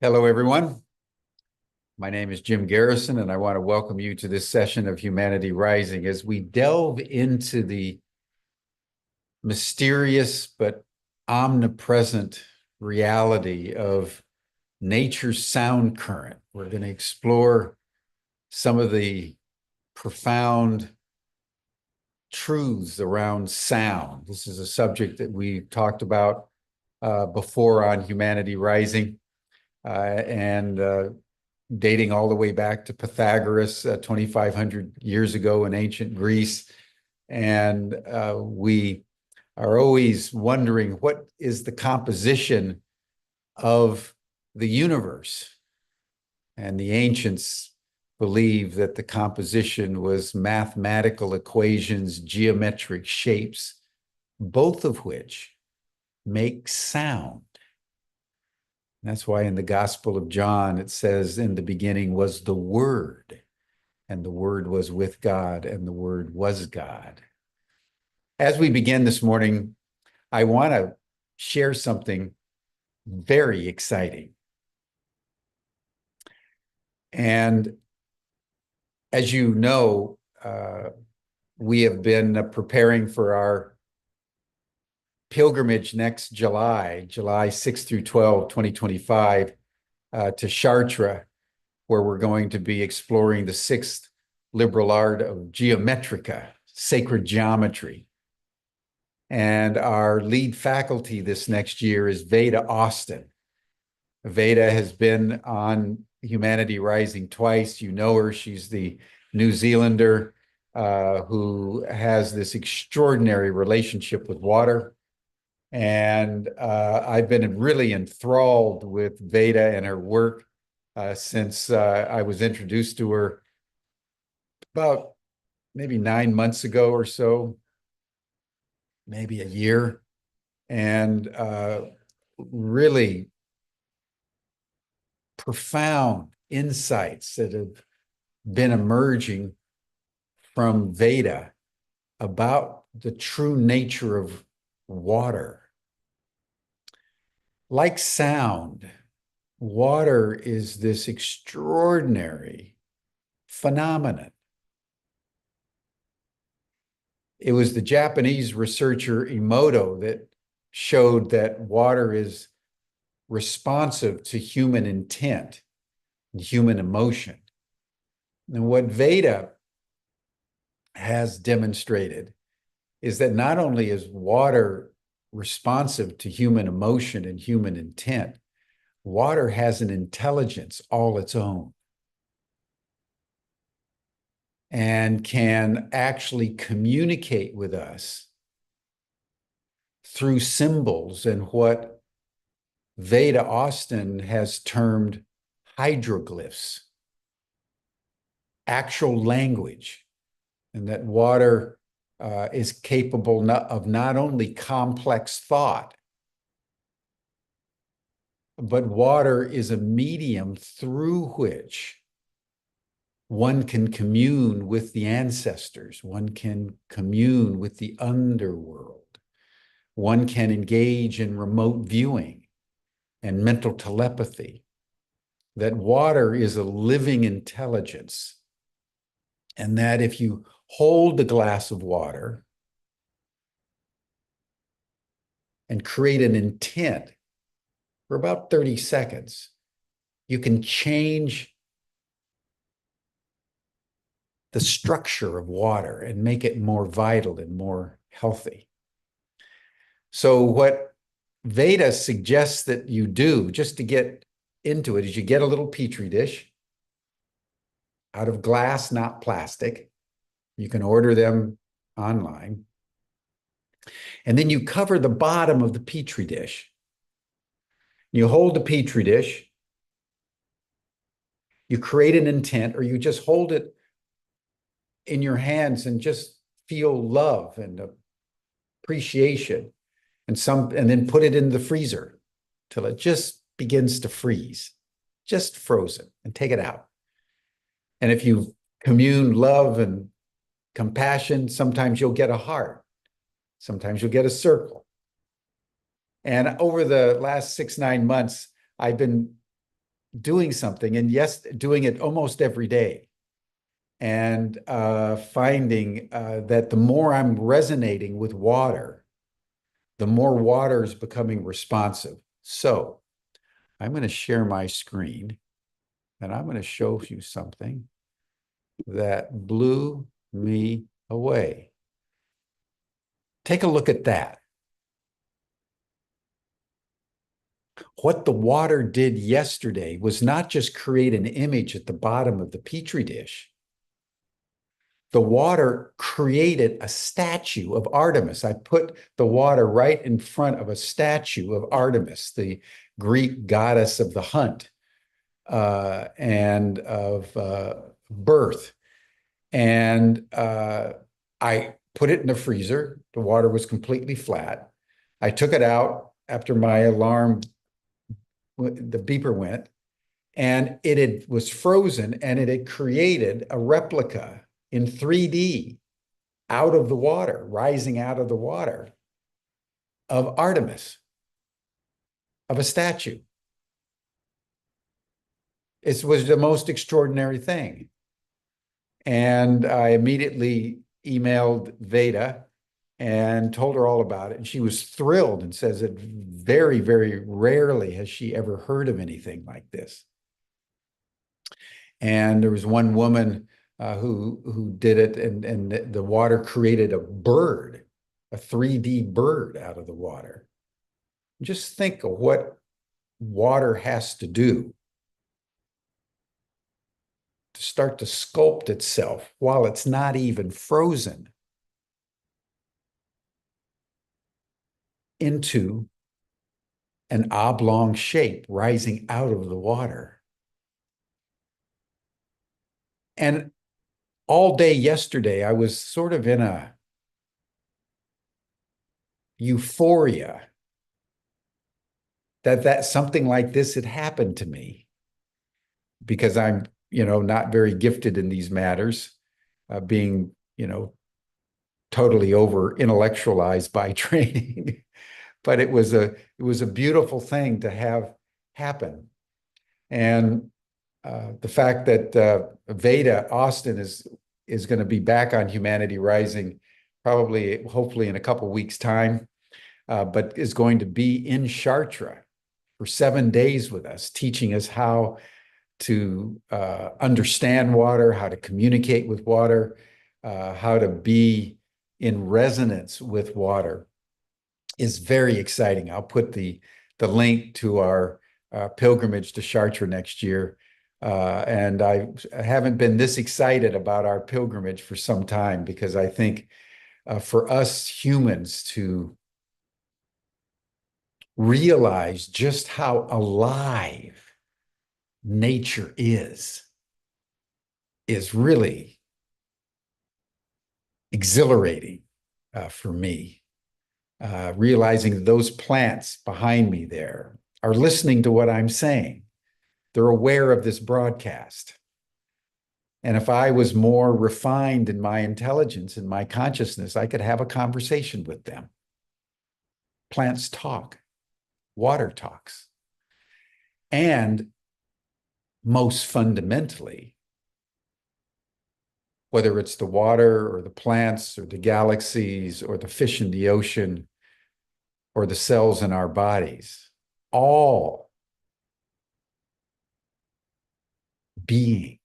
Hello, everyone. My name is Jim Garrison, and I want to welcome you to this session of Humanity Rising as we delve into the mysterious but omnipresent reality of nature's sound current. We're going to explore some of the profound truths around sound. This is a subject that we talked about before on Humanity Rising. And dating all the way back to Pythagoras 2,500 years ago in ancient Greece. And we are always wondering, what is the composition of the universe? And the ancients believed that the composition was mathematical equations, geometric shapes, both of which make sound. That's why in the Gospel of John, it says, in the beginning was the Word, and the Word was with God, and the Word was God. As we begin this morning, I want to share something very exciting. And as you know, we have been preparing for our pilgrimage next July 6th through 12, 2025, to Chartres, where we're going to be exploring the sixth liberal art of geometrica, sacred geometry. And our lead faculty this next year is Veda Austin. Veda has been on Humanity Rising twice. You know her. She's the New Zealander who has this extraordinary relationship with water. And I've been really enthralled with Veda and her work since I was introduced to her about maybe 9 months ago or so, maybe a year. And really profound insights that have been emerging from Veda about the true nature of water. Like sound, water is this extraordinary phenomenon. It was the Japanese researcher Emoto that showed that water is responsive to human intent and human emotion. And what Veda has demonstrated is that not only is water responsive to human emotion and human intent, water has an intelligence all its own and can actually communicate with us through symbols and what Veda Austin has termed hydroglyphs, actual language, and that water is capable of not only complex thought, but water is a medium through which one can commune with the ancestors, one can commune with the underworld, one can engage in remote viewing and mental telepathy, that water is a living intelligence, and that if you hold a glass of water and create an intent for about 30 seconds, you can change the structure of water and make it more vital and more healthy. So what Veda suggests that you do, just to get into it, is you get a little petri dish out of glass, not plastic. You can order them online. And then you cover the bottom of the petri dish. You hold the petri dish, you create an intent, or you just hold it in your hands and just feel love and appreciation, and then put it in the freezer till it just begins to freeze, just frozen, and take it out. And if you commune love and compassion, sometimes you'll get a heart, sometimes you'll get a circle. And over the last 6-9 months, I've been doing something, and yes, doing it almost every day, and finding that the more I'm resonating with water, the more water is becoming responsive. So I'm going to share my screen, and I'm going to show you something that blew me away. Take a look at that. What the water did yesterday was not just create an image at the bottom of the Petri dish. The water created a statue of Artemis. I put the water right in front of a statue of Artemis, the Greek goddess of the hunt and of birth. And I put it in the freezer. The water was completely flat. I took it out after my alarm, the beeper went, and was frozen, and it had created a replica in 3D out of the water, rising out of the water, of Artemis, of a statue. It was the most extraordinary thing. And I immediately emailed Veda and told her all about it. And she was thrilled and says that very, very rarely has she ever heard of anything like this. And there was one woman who did it, and the water created a bird, a 3D bird out of the water. Just think of what water has to do to start to sculpt itself while it's not even frozen into an oblong shape rising out of the water. And all day yesterday, I was sort of in a euphoria that something like this had happened to me, because I'm, not very gifted in these matters, being, totally over intellectualized by training. But it was a beautiful thing to have happen. And the fact that Veda Austin is going to be back on Humanity Rising, probably, hopefully in a couple of weeks' time, but is going to be in Chartres for 7 days with us, teaching us how to understand water, how to communicate with water, how to be in resonance with water, is very exciting. I'll put the link to our pilgrimage to Chartres next year. And I haven't been this excited about our pilgrimage for some time, because I think for us humans to realize just how alive nature is really exhilarating for me. Realizing those plants behind me there are listening to what I'm saying. They're aware of this broadcast. And if I was more refined in my intelligence and my consciousness, I could have a conversation with them. Plants talk, water talks. And most fundamentally, whether it's the water or the plants or the galaxies or the fish in the ocean or the cells in our bodies, all being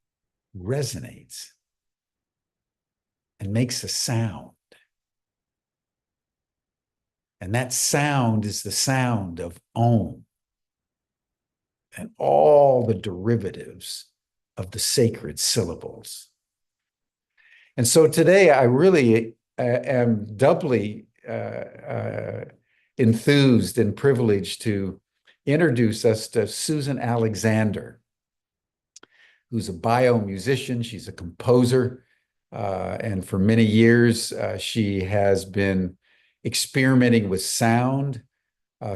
resonates and makes a sound. And that sound is the sound of Om and all the derivatives of the sacred syllables. And so today I really am doubly enthused and privileged to introduce us to Susan Alexander, who's a biomusician. She's a composer. And for many years, she has been experimenting with sound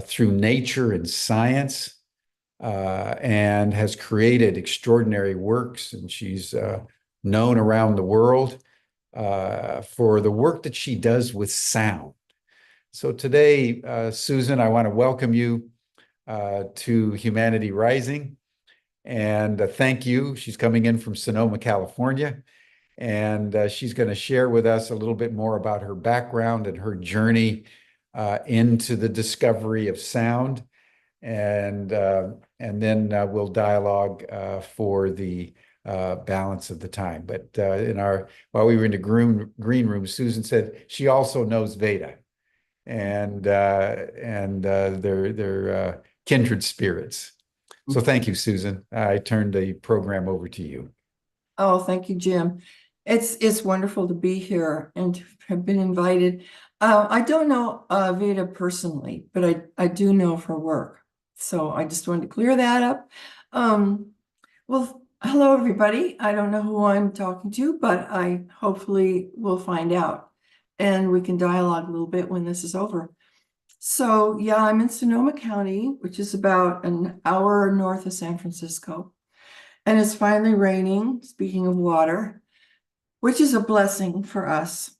through nature and science, and has created extraordinary works. And she's known around the world for the work that she does with sound. So today, Susan, I want to welcome you to Humanity Rising. And thank you. She's coming in from Sonoma, California, and she's going to share with us a little bit more about her background and her journey into the discovery of sound. And then we'll dialogue for the balance of the time. But while we were in the green room, Susan said she also knows Veda, and they're kindred spirits. So thank you, Susan. I turn the program over to you. Oh, thank you, Jim. It's wonderful to be here and to have been invited. I don't know Veda personally, but I do know of her work. So I just wanted to clear that up. Well, hello, everybody. I don't know who I'm talking to, but I hopefully will find out. And we can dialogue a little bit when this is over. So yeah, I'm in Sonoma County, which is about an hour north of San Francisco. And it's finally raining, speaking of water, which is a blessing for us.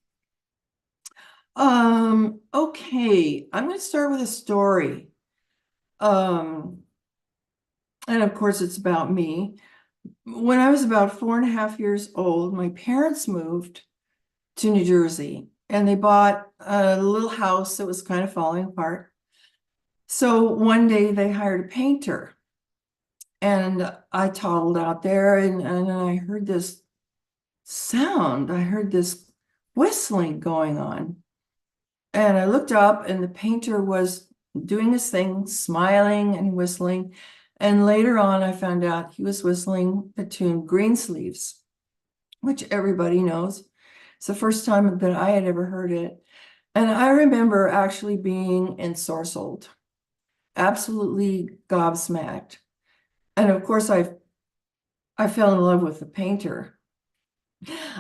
Okay, I'm going to start with a story. And of course, it's about me. When I was about 4.5 years old, my parents moved to New Jersey, and they bought a little house that was kind of falling apart. So one day they hired a painter, and I toddled out there, and I heard this sound. I heard this whistling going on. And I looked up, and the painter was doing his thing, smiling and whistling. And later on, I found out he was whistling the tune Greensleeves, which everybody knows. It's the first time that I had ever heard it. And I remember actually being ensorcelled, absolutely gobsmacked. And of course, I fell in love with the painter.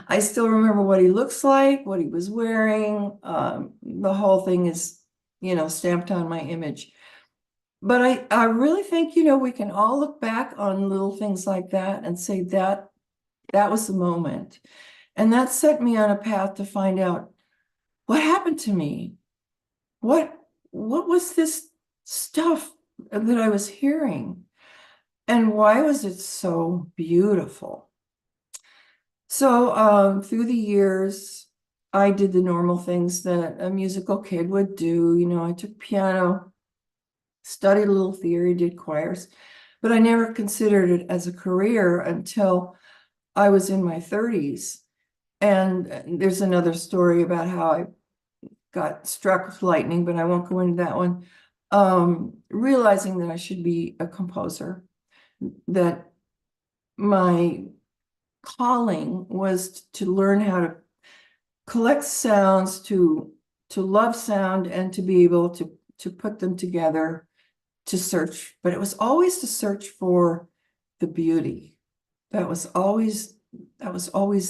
I still remember what he looks like, what he was wearing. The whole thing is, stamped on my image. But I really think, we can all look back on little things like that and say that was the moment. And that set me on a path to find out what happened to me. What was this stuff that I was hearing? And why was it so beautiful? So through the years, I did the normal things that a musical kid would do. I took piano, studied a little theory, did choirs, but I never considered it as a career until I was in my 30s. And there's another story about how I got struck with lightning, but I won't go into that one. Realizing that I should be a composer, that my calling was to learn how to collect sounds, to love sound, and to be able to put them together, to search. But it was always to search for the beauty. That was always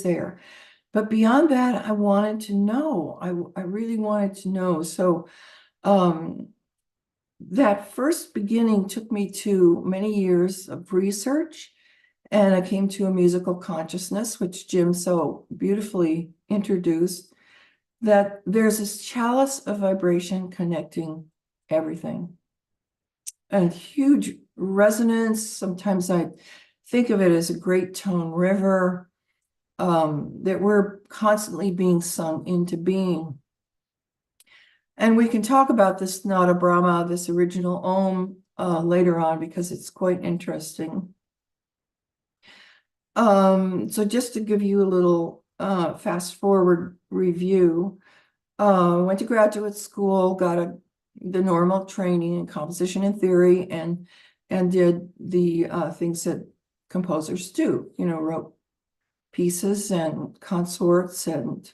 there. But beyond that, I wanted to know. I really wanted to know. So that first beginning took me to many years of research, and I came to a musical consciousness, which Jim so beautifully introduced, that there's this chalice of vibration connecting everything. A huge resonance. Sometimes I think of it as a great tone river, that we're constantly being sung into being. And we can talk about this Nada Brahma, this original Om, later on, because it's quite interesting. So just to give you a little fast forward review, went to graduate school, got the normal training in composition and theory, and did the things that composers do, wrote pieces and consorts, and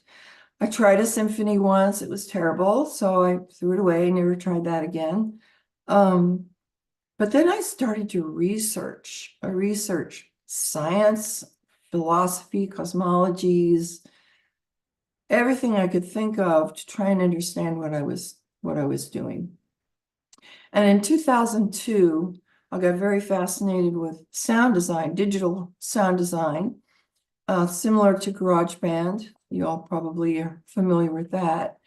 I tried a symphony once. It was terrible, so I threw it away, never tried that again. But then I started to research. I researched science, philosophy, cosmologies, everything I could think of to try and understand what I was doing. And in 2002, I got very fascinated with sound design, digital sound design, similar to GarageBand. You all probably are familiar with that.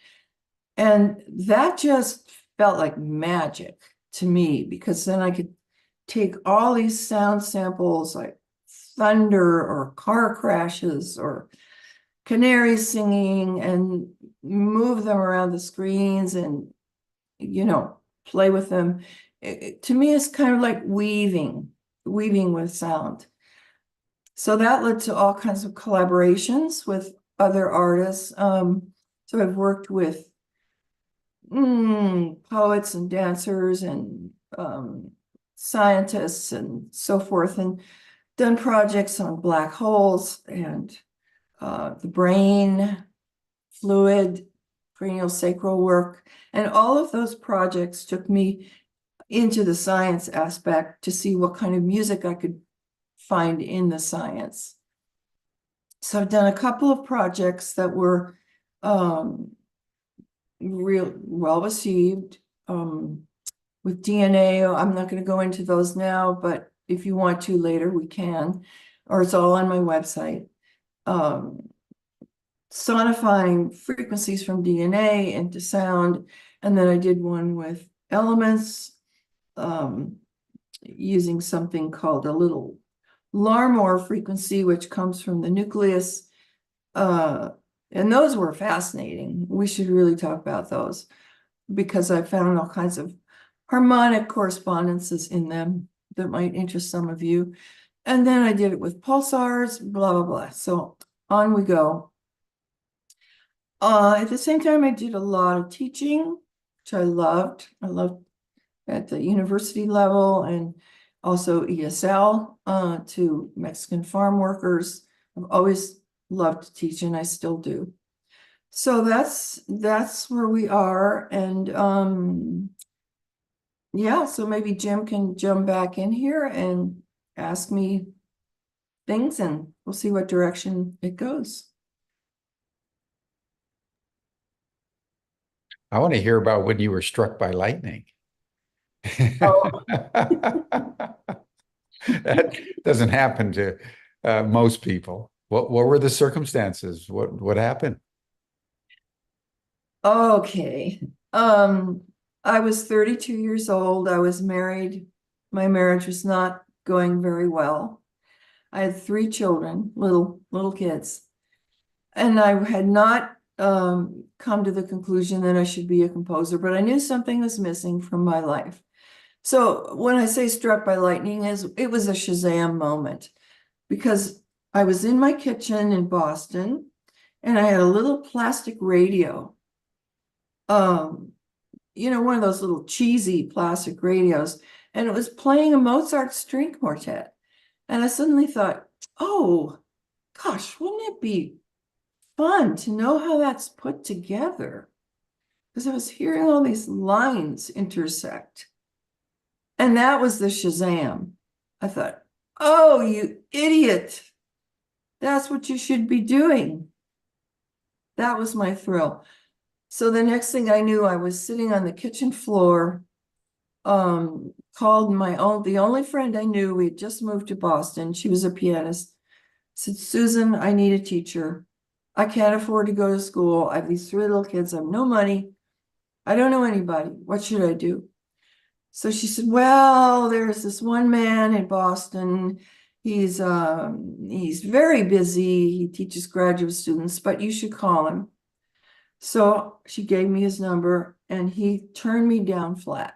And that just felt like magic to me, because then I could take all these sound samples like thunder or car crashes or canaries singing and move them around the screens and, play with them. To me, it's kind of like weaving with sound. So that led to all kinds of collaborations with other artists. So I've worked with poets and dancers and scientists and so forth, and done projects on black holes and the brain, fluid, cranial sacral work. And all of those projects took me into the science aspect to see what kind of music I could find in the science. So I've done a couple of projects that were real well received with DNA. I'm not going to go into those now, but if you want to later, we can, or it's all on my website. Sonifying frequencies from DNA into sound. And then I did one with elements, using something called a little Larmor frequency, which comes from the nucleus. And those were fascinating. We should really talk about those because I found all kinds of harmonic correspondences in them that might interest some of you. And then I did it with pulsars, blah, blah, blah. So on we go. At the same time, I did a lot of teaching, which I loved. I loved at the university level and also ESL to Mexican farm workers. I've always loved to teach, and I still do. So that's where we are. And yeah, so maybe Jim can jump back in here and ask me things, and we'll see what direction it goes. I want to hear about when you were struck by lightning. Oh. That doesn't happen to most people. What were the circumstances? What happened? Okay. I was 32 years old. I was married. My marriage was not going very well. I had 3 children, little kids. And I had not come to the conclusion that I should be a composer, but I knew something was missing from my life. So when I say struck by lightning, it was a Shazam moment, because I was in my kitchen in Boston and I had a little plastic radio. One of those little cheesy plastic radios, and it was playing a Mozart string quartet. And I suddenly thought, oh, gosh, wouldn't it be fun to know how that's put together? Because I was hearing all these lines intersect. And that was the Shazam. I thought, oh, you idiot. That's what you should be doing. That was my thrill. So the next thing I knew, I was sitting on the kitchen floor, called the only friend I knew. We had just moved to Boston. She was a pianist. Said, Susan, I need a teacher. I can't afford to go to school. I have these 3 little kids. I have no money. I don't know anybody. What should I do? So she said, well, there's this one man in Boston. He's very busy. He teaches graduate students, but you should call him. So she gave me his number, and he turned me down flat.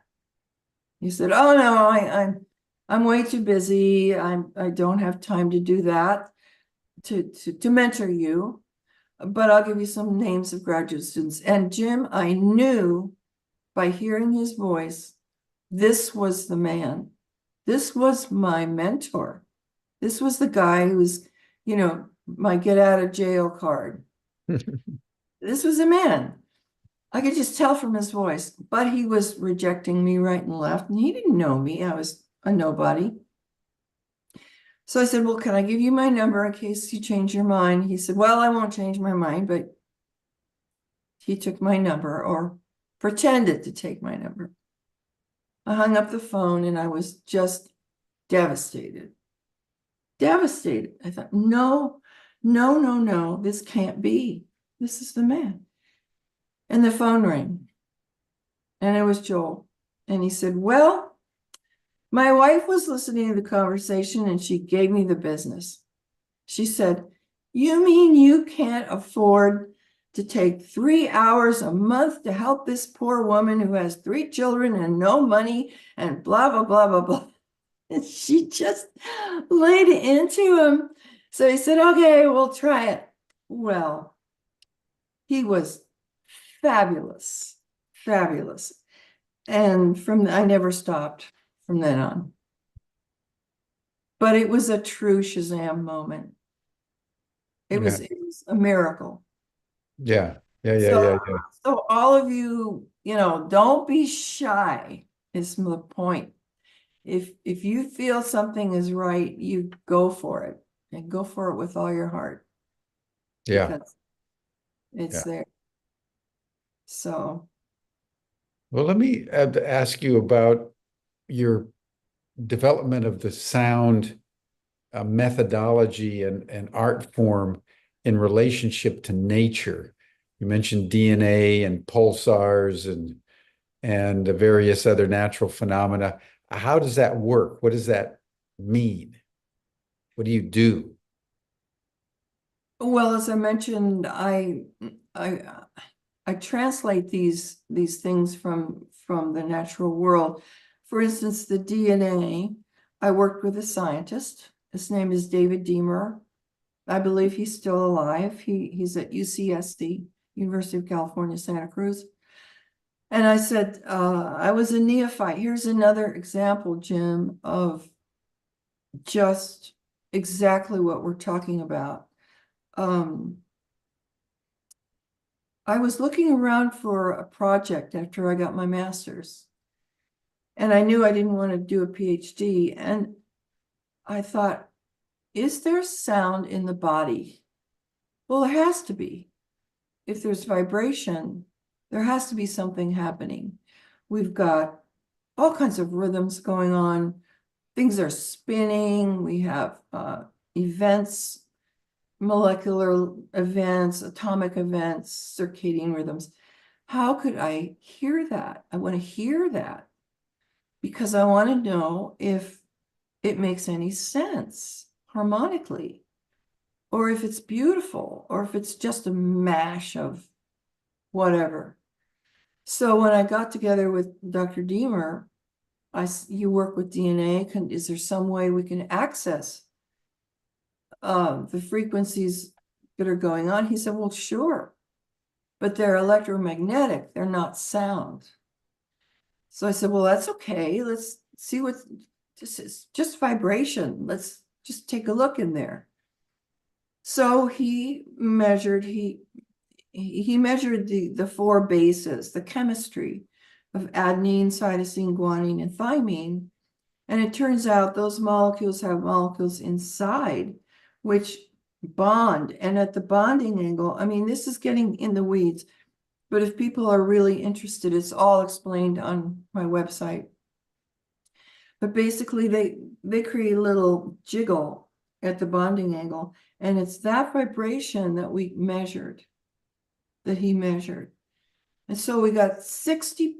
He said, oh no, I'm way too busy. I don't have time to do that, to mentor you, but I'll give you some names of graduate students. And Jim, I knew by hearing his voice, this was the man. This was my mentor. This was the guy who was, my get out of jail card. This was a man. I could just tell from his voice, but he was rejecting me right and left, and he didn't know me. I was a nobody. So I said, well, can I give you my number in case you change your mind? He said, well, I won't change my mind, but he took my number, or pretended to take my number. I hung up the phone and I was just devastated. Devastated. I thought, no, this can't be. This is the man. And the phone rang. And it was Joel. And he said, well, My wife was listening to the conversation and she gave me the business. She said, "You mean you can't afford to take 3 hours a month to help this poor woman who has 3 children and no money and blah, blah, blah, blah, blah." And she just laid into him. So he said, "Okay, we'll try it." Well, he was fabulous, fabulous. And I never stopped from then on. But it was a true Shazam moment. It Yeah. was a miracle. Yeah. Yeah. Yeah. So, Yeah. Yeah. so all of you, don't be shy is the point. If you feel something is right, you go for it and go for it with all your heart Yeah. because it's Yeah. there. So, Well, let me ask you about your development of the sound methodology and art form in relationship to nature. You mentioned DNA and pulsars and the various other natural phenomena. How does that work? What does that mean? What do you do? well, as I mentioned, I I translate these things from the natural world. For instance, the DNA, I worked with a scientist. His name is David Deemer. I believe he's still alive. He's at UCSD, University of California, Santa Cruz. And I said, I was a neophyte. Here's another example, Jim, of just exactly what we're talking about. I was looking around for a project after I got my master's, and I knew I didn't want to do a PhD. And I thought, is there sound in the body? Well, there has to be. If there's vibration, there has to be something happening. We've got all kinds of rhythms going on. Things are spinning. We have events, molecular events, atomic events, circadian rhythms. How could I hear that? I want to hear that because I want to know if it makes any sense harmonically, or if it's beautiful, or if it's just a mash of whatever. So when I got together with Dr. Deemer, you work with DNA. Is there some way we can access the frequencies that are going on? He said, well, sure, but they're electromagnetic. They're not sound. So I said, well, that's okay. Let's see what this is. Just vibration. Let's just take a look in there. So he measured the four bases, the chemistry of adenine, cytosine, guanine, and thymine. And it turns out those molecules have molecules inside which bond. And at the bonding angle, I mean, this is getting in the weeds, but if people are really interested, it's all explained on my website. But basically, they create a little jiggle at the bonding angle. And it's that vibration that we measured, that he measured. And so we got 60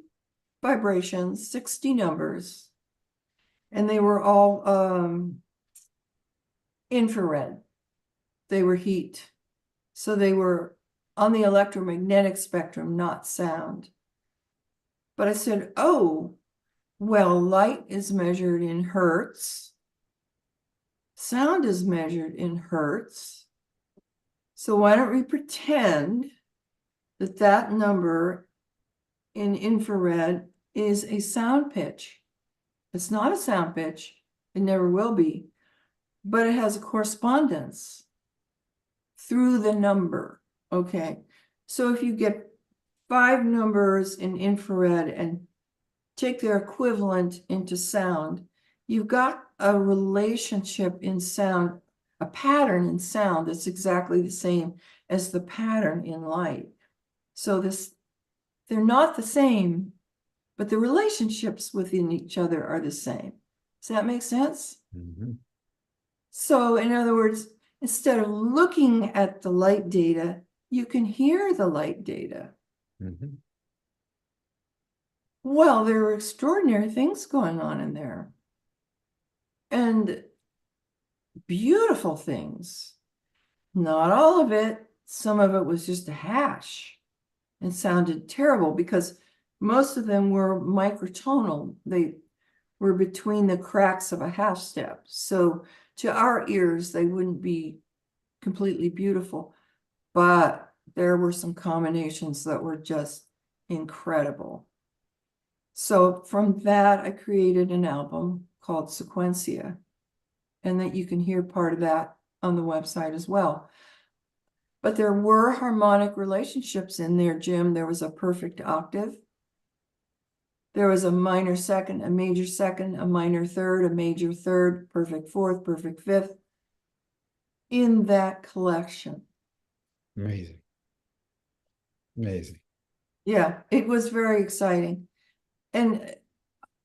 vibrations, 60 numbers, and they were all infrared. They were heat. So they were on the electromagnetic spectrum, not sound. But I said, oh, well, light is measured in hertz. Sound is measured in hertz. So why don't we pretend that that number in infrared is a sound pitch? It's not a sound pitch. It never will be. But it has a correspondence through the number. Okay. So if you get 5 numbers in infrared and take their equivalent into sound, you've got a relationship in sound, a pattern in sound that's exactly the same as the pattern in light. So they're not the same, but the relationships within each other are the same. Does that make sense? Mm-hmm. So in other words, instead of looking at the light data, you can hear the light data. Mm-hmm. Well, there are extraordinary things going on in there. and beautiful things. Not all of it. Some of it was just a hash. It sounded terrible because most of them were microtonal. They were between the cracks of a half step. So to our ears, they wouldn't be completely beautiful. But there were some combinations that were just incredible. So from that, I created an album called Sequencia, and that you can hear part of that on the website as well. But there were harmonic relationships in there, Jim. There was a perfect octave. There was a minor second, a major second, a minor third, a major third, perfect fourth, perfect fifth in that collection. Amazing. Amazing. Yeah, it was very exciting. And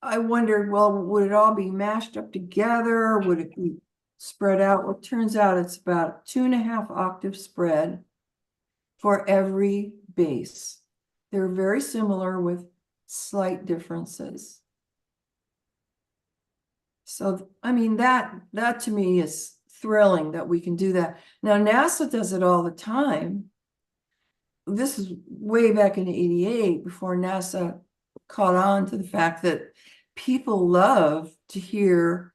I wondered, well, would it all be mashed up together? Would it be spread out? Well, it turns out it's about 2.5 octave spread for every bass. They're very similar with slight differences. So, I mean, that to me is thrilling that we can do that. Now, NASA does it all the time. This is way back in '88, before NASA caught on to the fact that people love to hear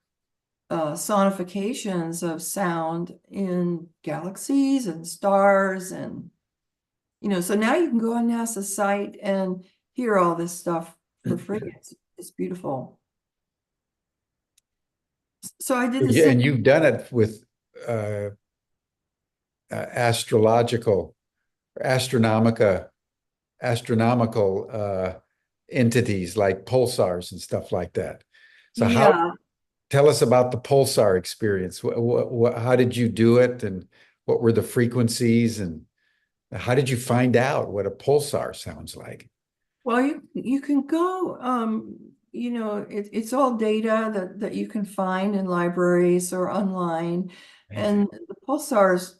sonifications of sound in galaxies and stars, and so now you can go on NASA's site and hear all this stuff for free. It's beautiful. So I did the Yeah, same. and you've done it with astrological, astronomical entities like pulsars and stuff like that. So Yeah. tell us about the pulsar experience. How did you do it, and what were the frequencies, and how did you find out what a pulsar sounds like? Well, you can go, it's all data that you can find in libraries or online. Amazing. And the pulsars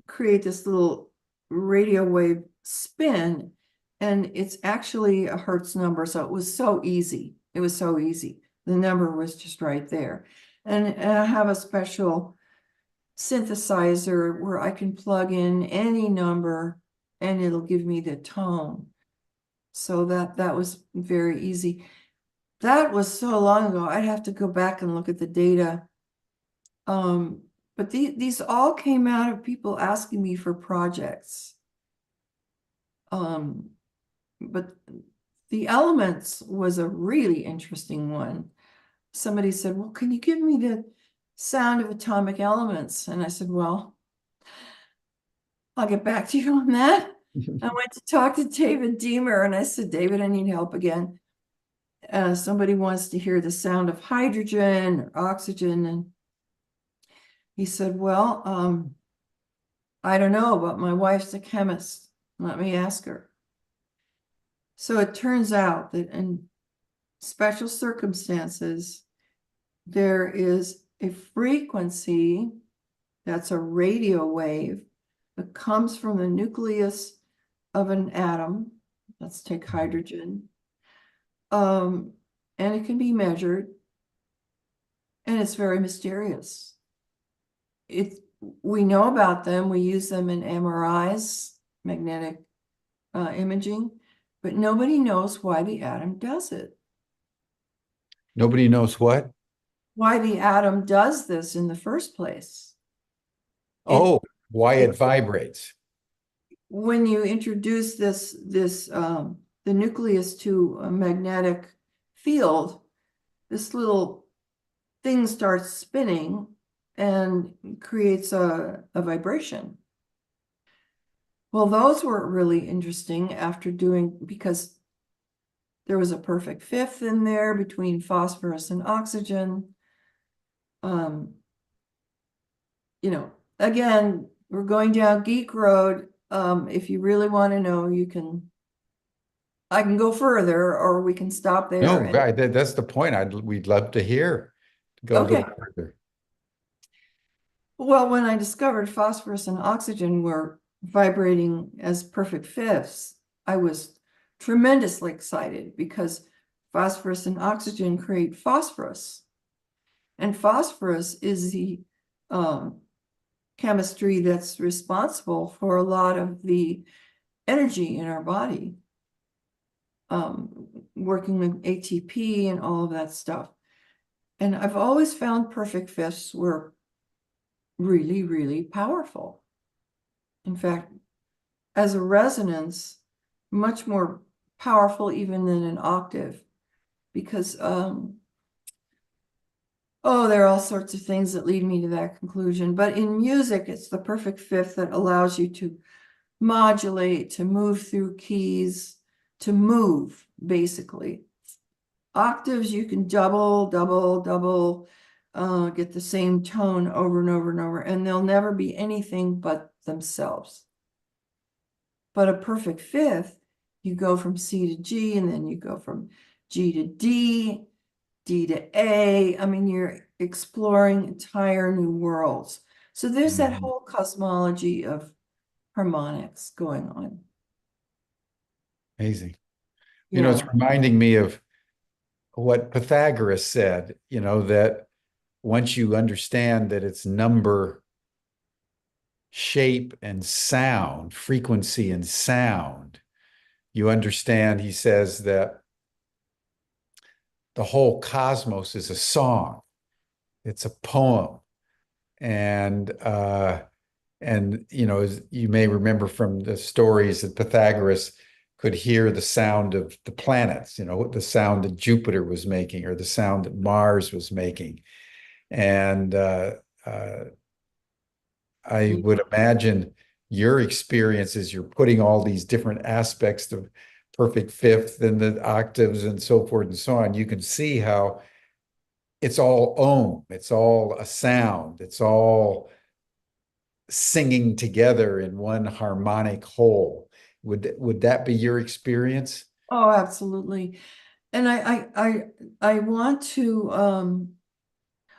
create this little radio wave spin, and it's actually a Hertz number. So it was so easy. It was so easy. The number was just right there. And I have a special synthesizer where I can plug in any number and it'll give me the tone. So that was very easy. That was so long ago. I'd have to go back and look at the data. But these all came out of people asking me for projects. But the elements was a really interesting one. Somebody said, well, can you give me the sound of atomic elements? And I said, well, I'll get back to you on that. I went to talk to David Deemer, and I said, David, I need help again. Somebody wants to hear the sound of hydrogen or oxygen. And he said, well, I don't know, but my wife's a chemist. Let me ask her. So it turns out that in special circumstances, there is a frequency that's a radio wave that comes from the nucleus of an atom. Let's take hydrogen. And it can be measured, and it's very mysterious. We know about them. We use them in MRIs, magnetic imaging, but nobody knows why the atom does it. Nobody knows what? Why the atom does this in the first place. Oh, why it vibrates. When you introduce the nucleus to a magnetic field, this little thing starts spinning and creates a vibration. Well, those were really interesting because there was a perfect fifth in there between phosphorus and oxygen. Again, we're going down geek road. If you really want to know, I can go further, or we can stop there. No, that's the point. We'd love to hear. Go a little further. Well, when I discovered phosphorus and oxygen were vibrating as perfect fifths, I was tremendously excited because phosphorus and oxygen create phosphorus. And phosphorus is the chemistry that's responsible for a lot of the energy in our body, working with ATP and all of that stuff. And I've always found perfect fifths were really, really powerful. In fact, as a resonance, much more powerful even than an octave, because there are all sorts of things that lead me to that conclusion. But in music, it's the perfect fifth that allows you to modulate, to move through keys, to move, basically. Octaves, you can double, get the same tone over and over and over, and they'll never be anything but themselves. But a perfect fifth, you go from C to G, and then you go from G to D, D to A. I mean, you're exploring entire new worlds. So there's that whole cosmology of harmonics going on. Amazing. Yeah. You know, it's reminding me of what Pythagoras said, you know, that once you understand that it's number, shape, and sound, frequency and sound, you understand, he says, that the whole cosmos is a song. It's a poem. And you know, as you may remember from the stories that Pythagoras could hear the sound of the planets, you know, the sound that Jupiter was making or the sound that Mars was making. And I would imagine your experience as you're putting all these different aspects of perfect fifth and the octaves and so forth and so on. You can see how it's all ohm, it's all a sound, it's all singing together in one harmonic whole. Would that be your experience? Oh, absolutely. And I want to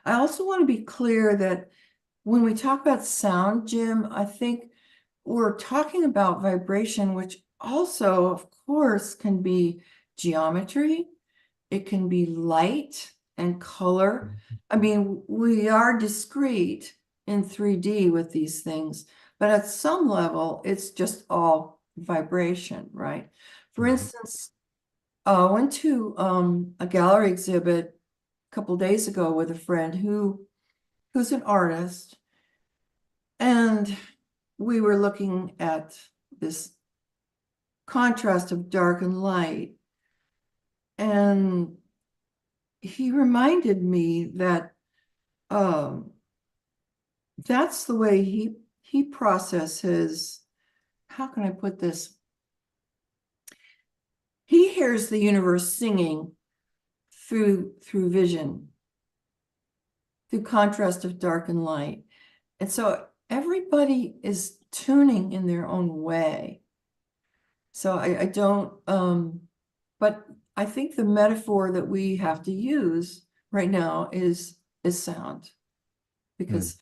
I also want to be clear that when we talk about sound, Jim, I think we're talking about vibration, which also, of course, can be geometry. It can be light and color. I mean, we are discrete in 3D with these things, but at some level, it's just all vibration, right? For instance, I went to a gallery exhibit a couple days ago with a friend who's an artist, and we were looking at this contrast of dark and light, and he reminded me that that's the way he processes. How can I put this? He hears the universe singing through vision, through contrast of dark and light. And so everybody is tuning in their own way. So I don't, but I think the metaphor that we have to use right now is sound. Because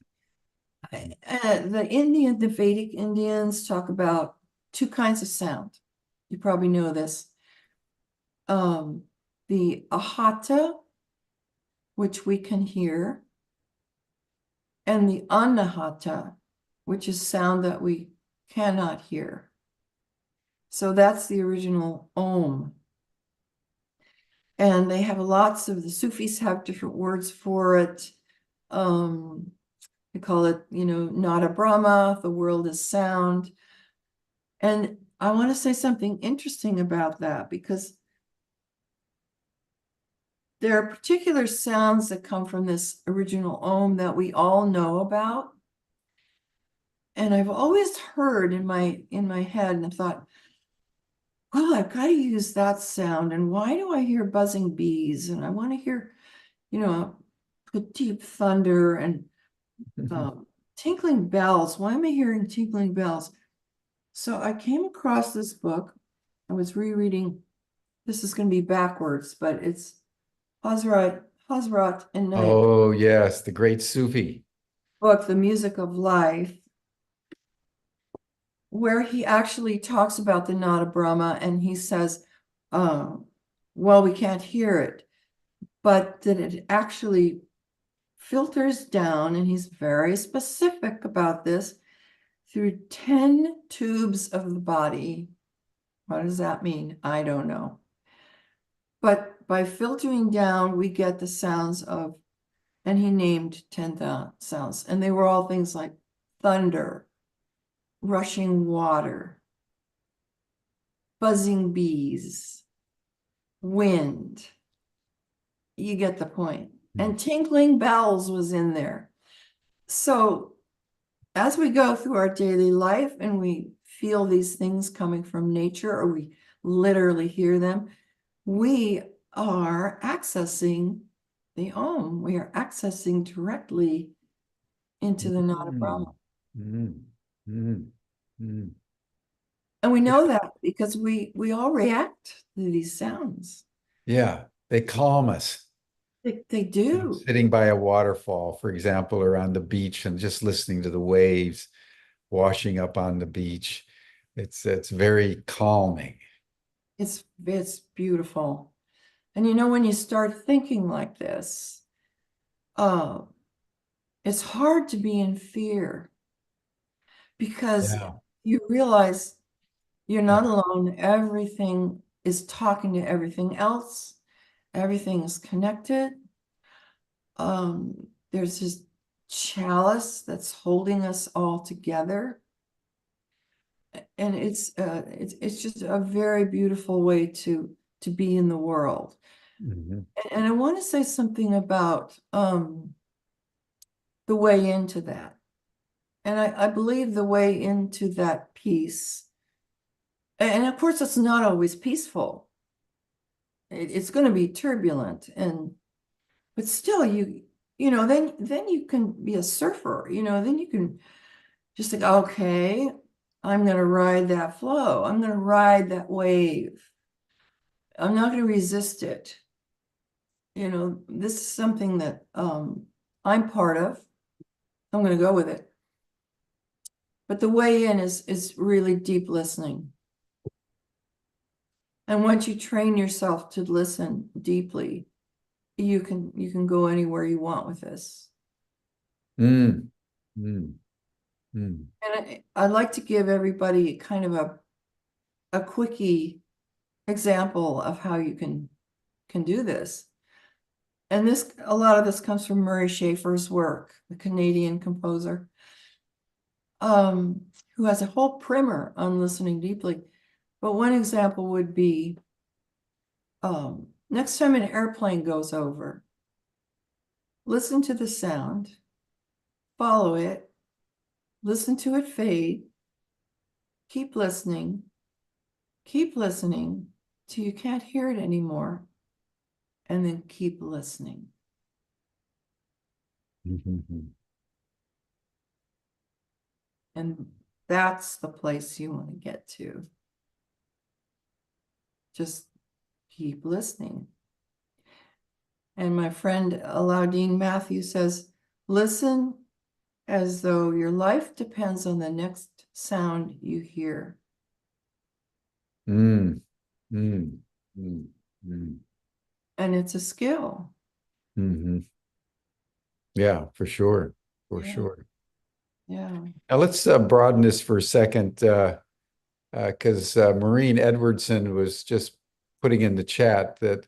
the Vedic Indians talk about two kinds of sound. You probably know this. The ahata, which we can hear, and the anahata, which is sound that we cannot hear. So that's the original Om. And they have lots of, the Sufis have different words for it. They call it, Nada Brahma, the world is sound. And I want to say something interesting about that, because there are particular sounds that come from this original Om that we all know about. And I've always heard in my head, and I thought, well, I've got to use that sound. And why do I hear buzzing bees? And I want to hear, deep thunder and tinkling bells. Why am I hearing tinkling bells? So I came across this book. I was rereading. This is going to be backwards, but it's Hazrat and Naik Oh, yes, the great Sufi. book, The Music of Life, where he actually talks about the Nada Brahma, and he says, well, we can't hear it, but that it actually filters down, and he's very specific about this, through 10 tubes of the body. What does that mean? I don't know. But by filtering down, we get the sounds of, and he named 10 sounds, and they were all things like thunder, rushing water, buzzing bees, wind. You get the point. And tinkling bells was in there. So as we go through our daily life and we feel these things coming from nature, or we literally hear them, we are accessing the Om. We are accessing directly into the Nada Brahma. Mm, mm, mm. And we know that because we all react to these sounds. Yeah, they calm us. They do. Sitting by a waterfall, for example, or on the beach and just listening to the waves washing up on the beach. It's very calming. It's beautiful. And when you start thinking like this, it's hard to be in fear because Yeah. you realize you're not alone. Everything is talking to everything else. Everything is connected. There's this chalice that's holding us all together. And it's just a very beautiful way to be in the world. Mhm. And I want to say something about the way into that. And I believe the way into that peace, and of course it's not always peaceful. It's going to be turbulent, but still then you can be a surfer, then you can just think, okay, I'm going to ride that flow. I'm going to ride that wave. I'm not going to resist it. This is something that I'm part of. I'm going to go with it. But the way in is really deep listening. And once you train yourself to listen deeply, you can go anywhere you want with this. Mm, mm, mm. And I'd like to give everybody kind of a quickie example of how you can do this. And a lot of this comes from Murray Schafer's work, the Canadian composer, who has a whole primer on listening deeply. But one example would be, next time an airplane goes over, listen to the sound, follow it, listen to it fade, keep listening till you can't hear it anymore, and then keep listening. Mhm. And that's the place you want to get to. Just keep listening. And my friend Alaudine Matthews says, listen as though your life depends on the next sound you hear. Mm, mm, mm, mm. And it's a skill. Mhm. Yeah, for sure. For Yeah. sure. Yeah. Now let's broaden this for a second, because Maureen Edwardson was just putting in the chat that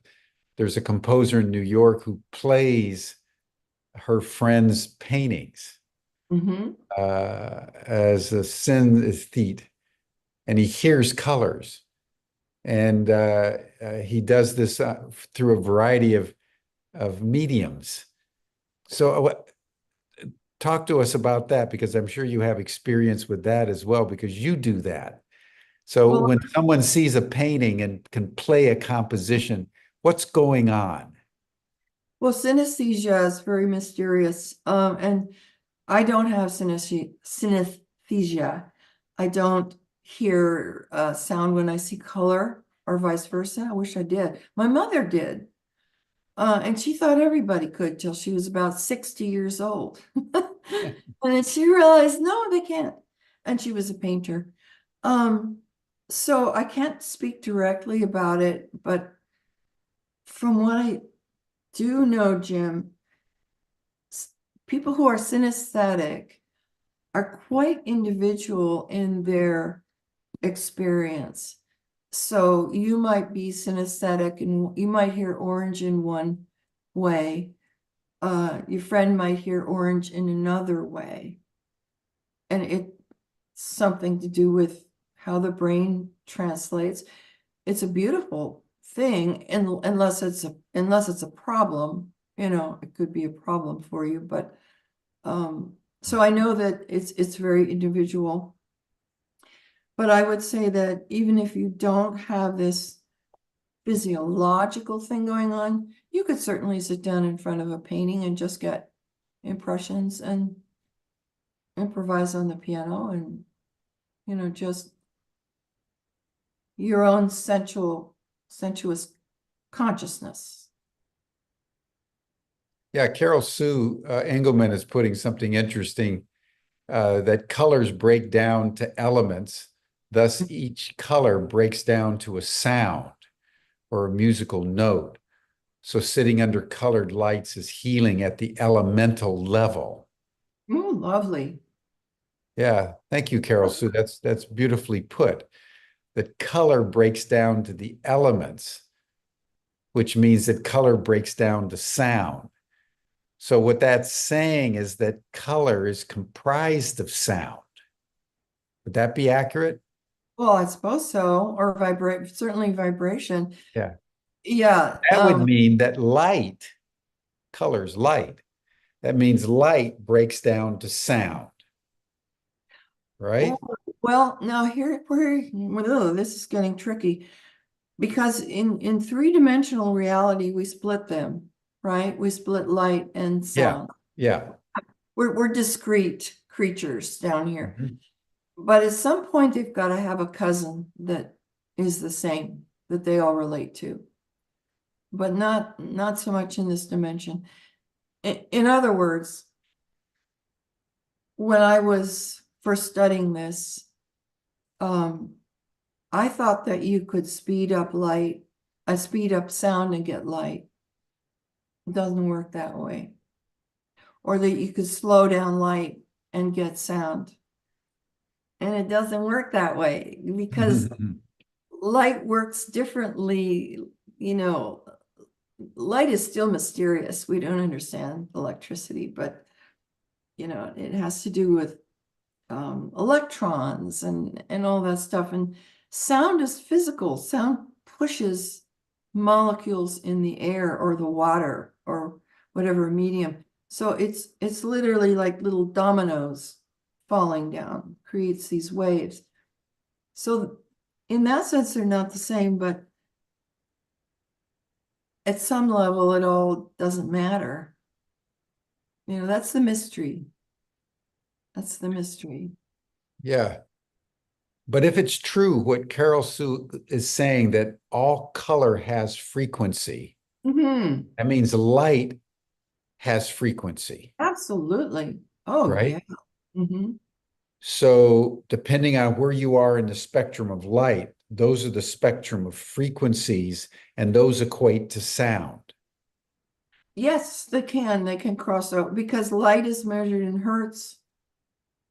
there's a composer in New York who plays her friend's paintings Mm-hmm. as a synesthete, and he hears colors. And he does this through a variety of mediums. So talk to us about that, because I'm sure you have experience with that as well, because you do that. So Well, when someone sees a painting and can play a composition, what's going on? synesthesia is very mysterious. And I don't have synesthesia. I don't hear sound when I see color, or vice versa. I wish I did. My mother did. And she thought everybody could till she was about 60 years old. And then she realized, no, they can't. And she was a painter. So I can't speak directly about it, but from what I do know, Jim, people who are synesthetic are quite individual in their experience. So you might be synesthetic and you might hear orange in one way. Your friend might hear orange in another way. And it's something to do with how the brain translates. It's a beautiful thing, and unless it's a problem, it could be a problem for you. But so I know that it's very individual. But I would say that even if you don't have this physiological thing going on, you could certainly sit down in front of a painting and just get impressions and improvise on the piano and, just your own sensuous consciousness. Yeah, Carol Sue Engelman is putting something interesting that colors break down to elements. Thus, each color breaks down to a sound or a musical note. So sitting under colored lights is healing at the elemental level. Oh, lovely. Yeah, thank you, Carol Sue. That's beautifully put. That color breaks down to the elements, which means that color breaks down to sound. So what that's saying is that color is comprised of sound. Would that be accurate? Well, I suppose so, or certainly vibration. Yeah. Yeah. That would mean that light, color's light. That means light breaks down to sound, right? Well, now this is getting tricky because in three-dimensional reality, we split them, right? We split light and sound. Yeah. We're discrete creatures down here. Mm-hmm. But at some point, they've got to have a cousin that is the same, that they all relate to. But not so much in this dimension. In other words, when I was first studying this, I thought that you could speed up sound and get light. It doesn't work that way. Or that you could slow down light and get sound. And it doesn't work that way because light works differently. Light is still mysterious. We don't understand electricity, but it has to do with electrons and all that stuff. And sound is physical. Sound pushes molecules in the air or the water or whatever medium. So it's literally like little dominoes falling down, creates these waves. So in that sense, they're not the same, but at some level, it all doesn't matter. That's the mystery. That's the mystery. Yeah. But if it's true, what Carol Sue is saying, that all color has frequency, that means light has frequency. Absolutely. Oh, right? Yeah. So depending on where you are in the spectrum of light, those are the spectrum of frequencies, and those equate to sound. Yes, they can cross over because light is measured in hertz,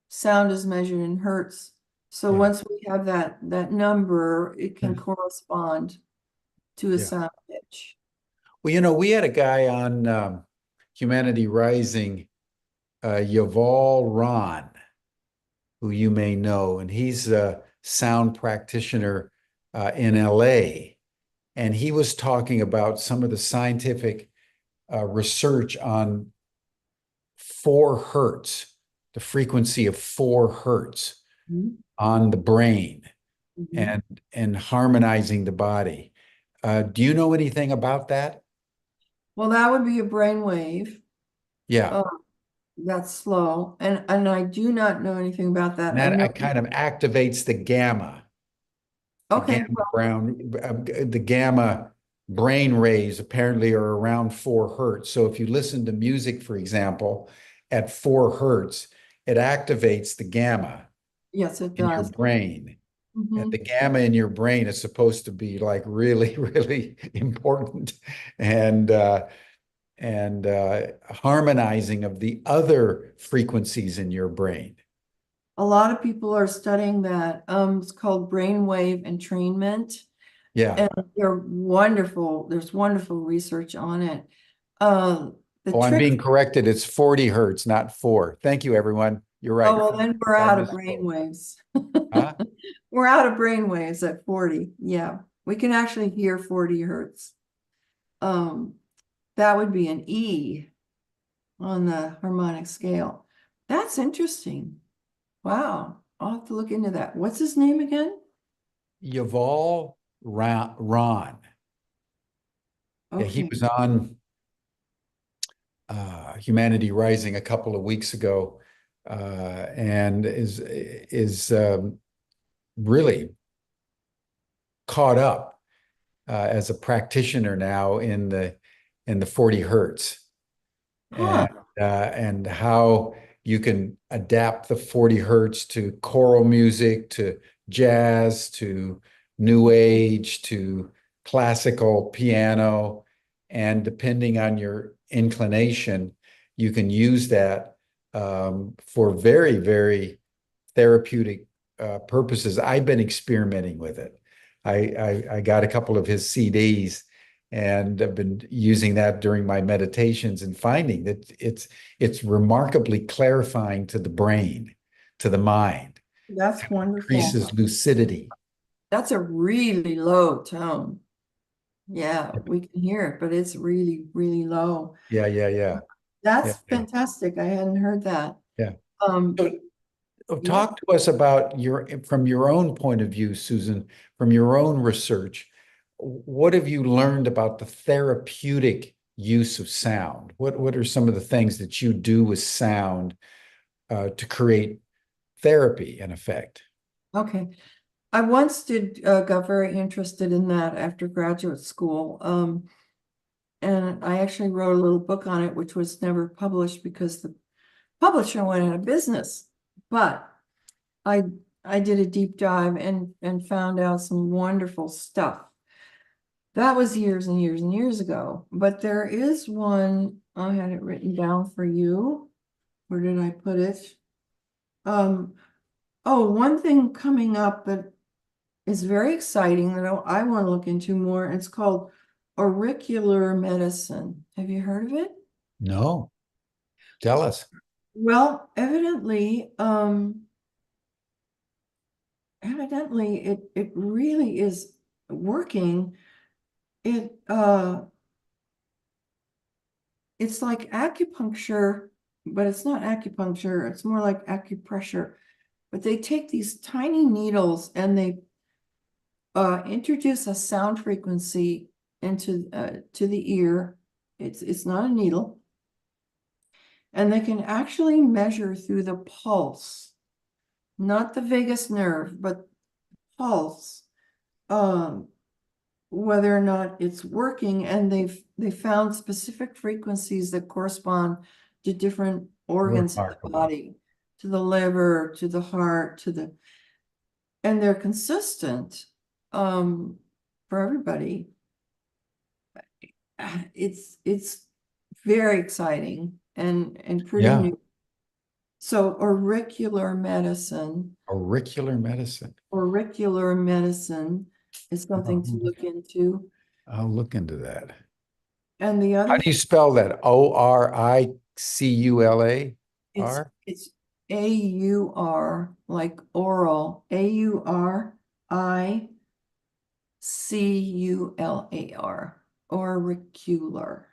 sound is measured in hertz. So once we have that number, it can correspond to a sound pitch. Well, we had a guy on Humanity Rising, Yuval Ron, who you may know, and he's a sound practitioner in LA. And he was talking about some of the scientific research on 4 hertz, the frequency of 4 hertz on the brain and harmonizing the body. Do you know anything about that? Well, that would be a brain wave. Yeah. That's slow. And I do not know anything about that. And I know. that kind of activates the gamma. Okay. The gamma brain waves apparently are around 4 hertz. So if you listen to music, for example, at 4 hertz, it activates the gamma. Yes, it in your does. brain. And the gamma in your brain is supposed to be like really, really important. And harmonizing of the other frequencies in your brain. A lot of people are studying that. It's called brainwave entrainment. Yeah. And they're wonderful. There's wonderful research on it. The Oh, I'm trick. being corrected. It's 40 hertz, not 4. Thank you, everyone. You're right. Oh, well, then we're I out of misspoke. brainwaves. Huh? We're out of brainwaves at 40. Yeah, we can actually hear 40 hertz. That would be an E on the harmonic scale. That's interesting. Wow. I'll have to look into that. What's his name again? Yuval Ron. Yeah, he Okay. was on Humanity Rising a couple of weeks ago, and is really caught up as a practitioner now in the 40 hertz, Huh. and how you can adapt the 40 hertz to choral music, to jazz, to new age, to classical piano. And depending on your inclination, you can use that for very, very therapeutic purposes. I've been experimenting with it. I got a couple of his CDs and I've been using that during my meditations and finding that it's remarkably clarifying to the brain, to the mind, That's wonderful. increases lucidity. That's a really low tone. Yeah, we can hear it, but it's really, really low. Yeah, yeah, yeah, yeah, That's yeah, fantastic. I hadn't heard that. yeah. Um, So yeah. talk to us about from your own point of view, Susan, from your own research. What have you learned about the therapeutic use of sound? What are some of the things that you do with sound to create therapy in effect? Okay. I once got very interested in that after graduate school. And I actually wrote a little book on it, which was never published because the publisher went out of business. But I I did a deep dive and found out some wonderful stuff. That was years and years and years ago. But there is one, I had it written down for you. Where did I put it? Um, oh, one thing coming up that is very exciting that I want to look into more. It's called auricular medicine. Have you heard of it? No, tell us. Well, evidently it really is working. It's like acupuncture, but it's not acupuncture. It's more like acupressure. But they take these tiny needles and they introduce a sound frequency into to the ear. It's not a needle, and they can actually measure through the pulse, not the vagus nerve, but pulse, um, whether or not it's working. And they found specific frequencies that correspond to different organs of the Remarkable. body, to the liver, to the heart, and they're consistent for everybody. It's very exciting and pretty Yeah, new. So auricular medicine is something to Oh, look into. I'll look into that. And the How other, do you spell that? it's Oricula? it's AUR, like oral, AURICULAR, auricular.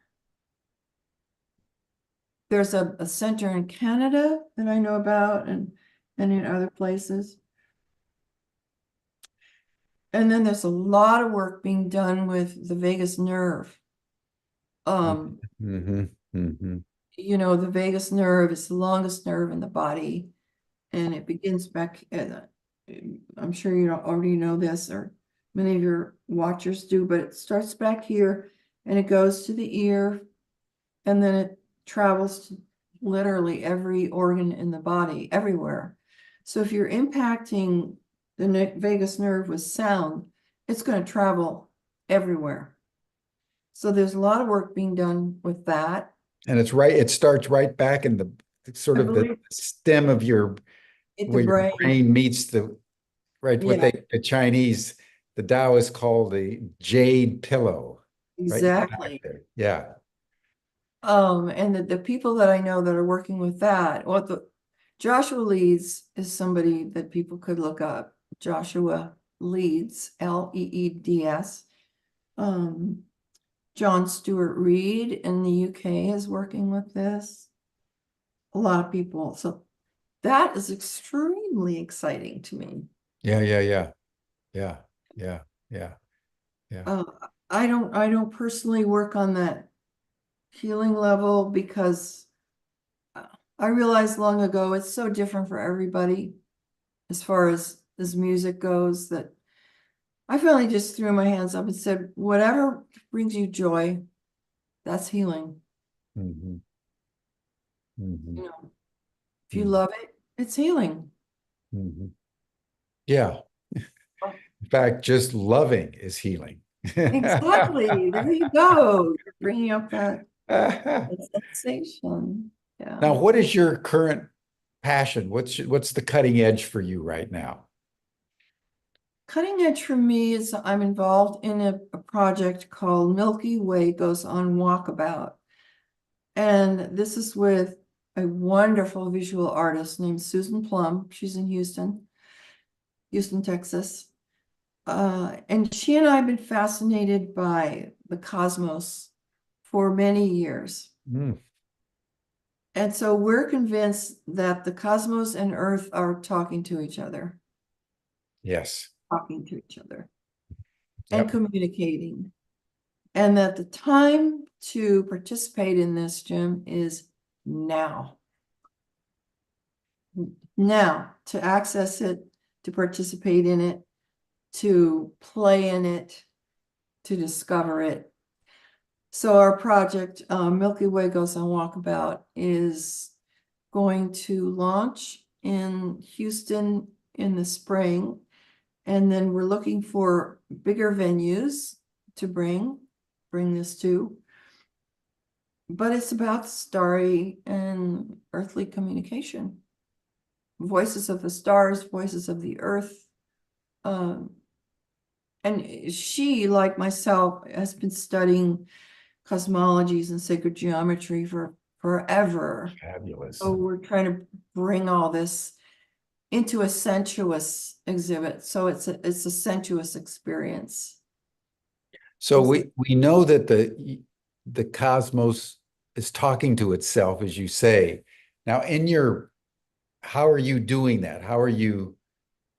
There's a center in Canada that I know about and in other places. And then there's a lot of work being done with the vagus nerve. Um, Mm-hmm, mm-hmm. the vagus nerve is the longest nerve in the body, and it begins back at, I'm sure you already know this, or many of your watchers do, but it starts back here and it goes to the ear, and then it travels to literally every organ in the body, everywhere. So if you're impacting the vagus nerve with sound, it's going to travel everywhere. So there's a lot of work being done with that. And it starts right back in the sort I of the believe stem of your, it's the where your brain. brain meets right, Yeah, the Chinese, the Tao is called the jade pillow, right? Back exactly. there. Yeah. And the people that I know that are working with that, Joshua Leeds is somebody that people could look up. Joshua Leeds, Leeds. Um, John Stewart Reed in the UK is working with this. A lot of people. So that is extremely exciting to me. Yeah, yeah, yeah. Yeah, yeah, yeah, yeah. Uh, I don't personally work on that healing level because I realized long ago it's so different for everybody as far as music goes that I finally just threw my hands up and said, whatever brings you joy, that's healing. Hmm. Hmm. You know, if you love it, it's healing. Hmm. Yeah. In fact, just loving is healing. Exactly. There you go. You're bringing up that sensation. Yeah. Now, what is your current passion? What's the cutting edge for you right now? Cutting edge for me is I'm involved in a project called Milky Way Goes on Walkabout. And this is with a wonderful visual artist named Susan Plum. She's in Houston, Texas. And she and I have been fascinated by the cosmos for many years. Mm, And so we're convinced that the cosmos and Earth are talking to each other, yes. and Yep. communicating. And that the time to participate in this, Jim, is now. Now, to access it, to participate in it, to play in it, to discover it. So our project, Milky Way Goes on Walkabout, is going to launch in Houston in the spring. And then we're looking for bigger venues to bring this to. But it's about starry and earthly communication. Voices of the stars, voices of the earth. Um, and she, like myself, has been studying cosmologies and sacred geometry for forever. Fabulous. So we're trying to bring all this into a sensuous exhibit. So it's a sensuous experience. So we know that the cosmos is talking to itself, as you say. Now, how are you doing that? How are you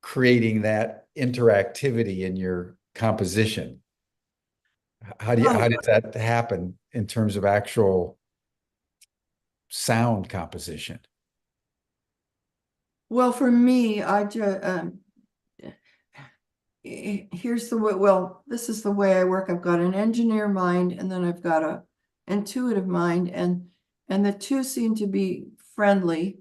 creating that interactivity in your composition? How Oh, does that happen in terms of actual sound composition? well, for me, I just here's the way, well, this is the way I work. I've got an engineer mind and then I've got a intuitive mind, and the two seem to be friendly.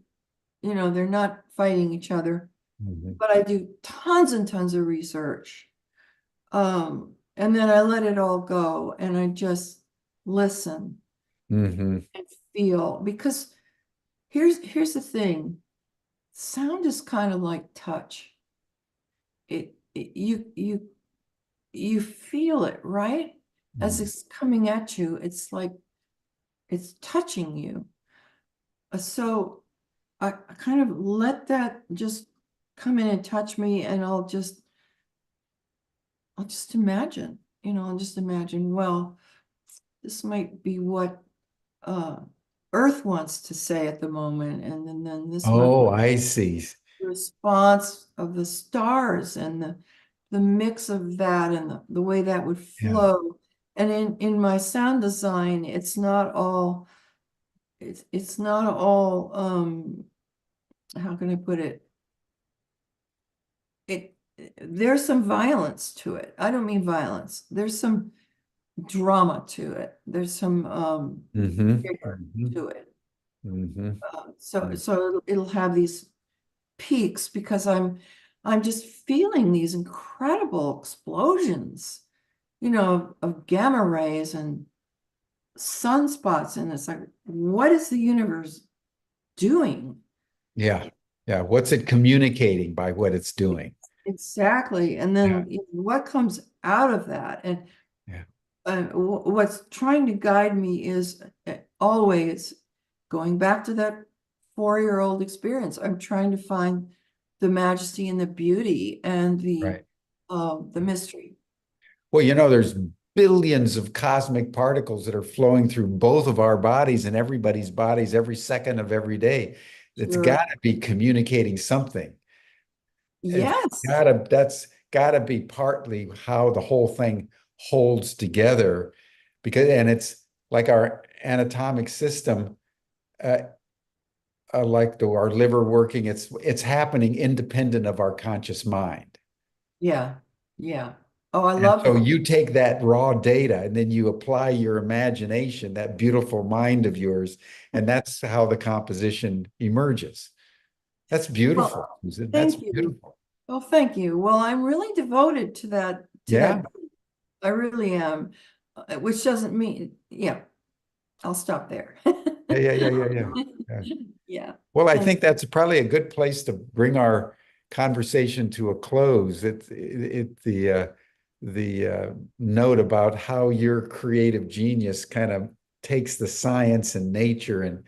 You know, they're not fighting each other, Mhm. but I do tons and tons of research. And then I let it all go and I just listen Mhm. and feel, because here's the thing. Sound is kind of like touch. You feel it, right? As Mhm. it's coming at you, it's like it's touching you. So I kind of let that just come in and touch me, and I'll just imagine, I'll just imagine, well, this might be what uh Earth wants to say at the moment, and then this might Oh, I see. response of the stars and the mix of that and the way that would Yeah. flow. And in my sound design, it's not all how can I put it? It there's some violence to it. I don't mean violence. There's some drama to it. There's some Hmm. vigor Hmm. to it. Hmm. So it'll have these peaks because I'm just feeling these incredible explosions, of gamma rays and sunspots. And it's like, what is the universe doing? Yeah. Yeah. What's it communicating by what it's doing? Exactly. And Yeah. then what comes out of that? And Yeah. what's trying to guide me is always going back to that 4-year-old experience. I'm trying to find the majesty and the beauty and Right. the mystery. Well, there's billions of cosmic particles that are flowing through both of our bodies and everybody's bodies every second of every day. It's Sure. got to be communicating something. Yes. That's gotta be partly how the whole thing holds together, and it's like our anatomic system, uh, like our liver working, it's happening independent of our conscious mind. Yeah. Yeah. Oh, I And love so that. you take that raw data and then you apply your imagination, that beautiful mind of yours, and that's how the composition emerges. That's beautiful, Well, Susan. That's thank you. beautiful. Well, thank you. Well, I'm really devoted to that. Yeah. I really am, which doesn't mean, yeah, I'll stop there. Yeah, yeah, yeah, yeah, yeah. Yeah. Yeah. Well, I Thank think that's probably a good place to bring our conversation to a close. The note about how your creative genius kind of takes the science and nature and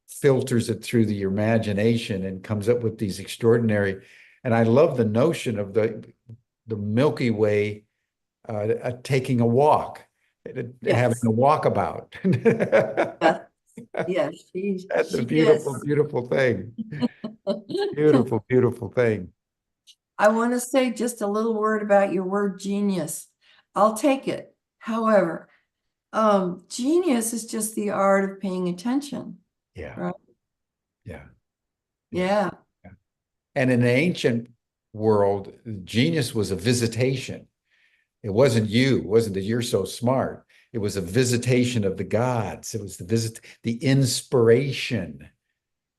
filters it through the imagination and comes up with these extraordinary. And I love the notion of the Milky Way, taking a walk, having Yes. a walkabout. Yes. Yes. That's a She beautiful, is. beautiful thing. Beautiful, beautiful thing. I want to say just a little word about your word genius. I'll take it. However, genius is just the art of paying attention, Yeah, right? yeah, yeah, Yeah. yeah. And in the ancient world, genius was a visitation. It wasn't you. It wasn't that you're so smart. It was a visitation of the gods. It was the inspiration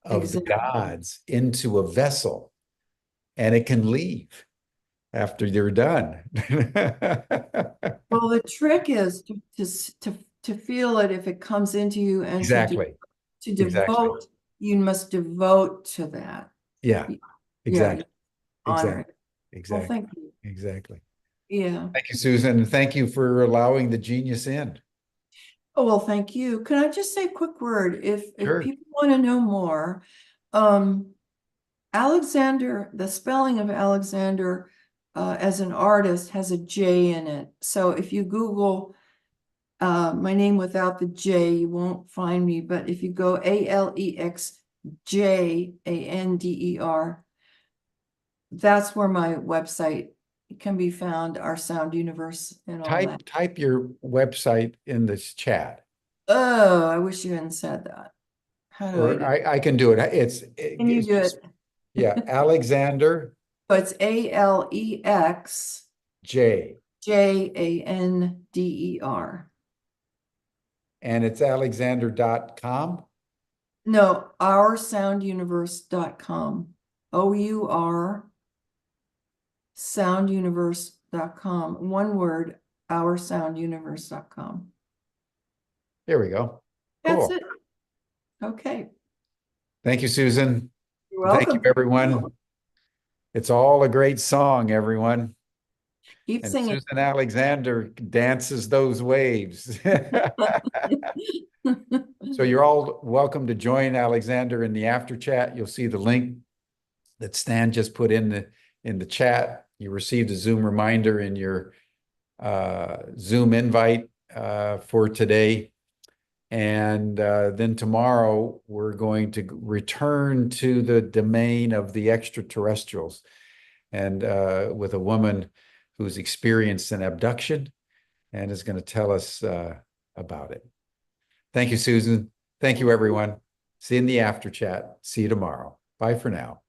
of the Exactly. gods into a vessel, and it can leave after you're done. Well, the trick is to feel it if it comes into you and Exactly. to Exactly. devote, you must devote to that. Yeah. Yeah, you Exactly. honor Exactly. it. Well, Exactly. thank you. Exactly. Yeah. Thank you, Susan. And thank you for allowing the genius in. Oh, well, thank you. Can I just say a quick word? If Sure. people want to know more, um, Alexander, the spelling of Alexander as an artist has a J in it. So if you Google my name without the J, you won't find me. But if you go AlexJander, that's where my website can be found, our sound universe and all that. Type your website in this chat, Oh, I wish you hadn't said that. How do I or do? I can do it. Can you It's do just, it? yeah, Alexander So it's AlexJander. J, and it's alexander.com. No, OurSoundUniverse.com. OUR sounduniverse.com. One word, OurSoundUniverse.com. There we go. That's Cool. it. Okay. Thank you, Susan. You're Thank you, welcome. everyone. It's all a great song, everyone. Keep And singing. Susan Alexander dances those waves. So you're all welcome to join Alexander in the after chat. You'll see the link that Stan just put in the chat. You received a Zoom reminder in your Zoom invite for today. And then tomorrow, we're going to return to the domain of the extraterrestrials, and with a woman who's experienced an abduction and is going to tell us about it. Thank you, Susan. Thank you, everyone. See you in the after chat. See you tomorrow. Bye for now.